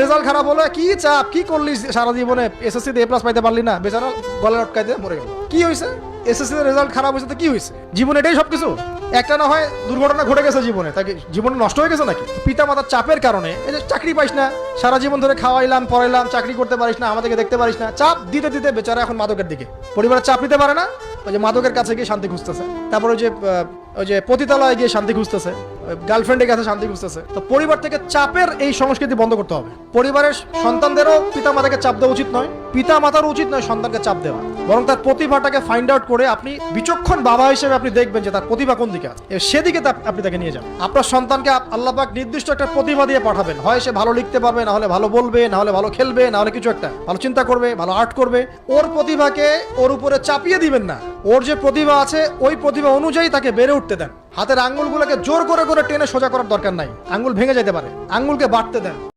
Result খারাপ হলো, কি চাপ, কি করলি সারা জীবনে, এসএসসি তে A+ পাইতে পারলি না, বেচারা গলা লটকাইতে মরে গেল। কি হয়েছে? এসএসসি তে রেজাল্ট খারাপ হয়েছে তো কি হয়েছে? জীবনে এটাই সবকিছু? একটা না হয় দুর্ঘটনা ঘটে গেছে জীবনে, তাকে জীবন নষ্ট হয়ে গেছে নাকি? পিতা মাতার চাপের কারণে, এই যে চাকরি পাইস না, সারা জীবন ধরে খাওয়াইলাম পড়াইলাম, চাকরি করতে পারিস না, আমাদেরকে দেখতে পারিস না, চাপ দিতে দিতে বেচারা এখন মাদকের দিকে। পরিবারের চাপ নিতে পারে না, ওই যে মাদকের কাছে গিয়ে শান্তি খুঁজতেছে, তারপর ওই যে পতিতালয়ে গিয়ে শান্তি খুঁজতেছে, গার্লফ্রেন্ডের কাছে শান্তি খুঁজতেছে। তো পরিবার থেকে চাপের এই সংস্কৃতি বন্ধ করতে হবে। পরিবারের সন্তানদেরও পিতা মাতাকে চাপ দেওয়া উচিত নয়, পিতা মাতার উচিত নয় সন্তানকে চাপ দেওয়া, বরং তার প্রতিভাটাকে ফাইন্ড আউট করে আপনি বিচক্ষণ বাবা হিসেবে আপনি দেখবেন যে তার প্রতিভা কোন দিকে আছে, সেদিকে আপনি তাকে নিয়ে যান। আপনার সন্তানকে আল্লাহ পাক নির্দিষ্ট একটা প্রতিভা দিয়ে পাঠাবেন, হয় সে ভালো লিখতে পারবে, না হলে ভালো বলবে, না হলে ভালো খেলবে, না হলে কিছু একটা ভালো চিন্তা করবে, ভালো আর্ট করবে। ওর প্রতিভাকে ওর উপরে চাপিয়ে দিবেন না, ওর যে প্রতিভা আছে ওই প্রতিভা অনুযায়ী তাকে বেড়ে উঠতে দেন। হাতের আঙ্গুলগুলোকে জোর করে করে টেনে সোজা করার দরকার নাই, আঙ্গুল ভেঙে যেতে পারে, আঙ্গুলকে বাড়তে দেন।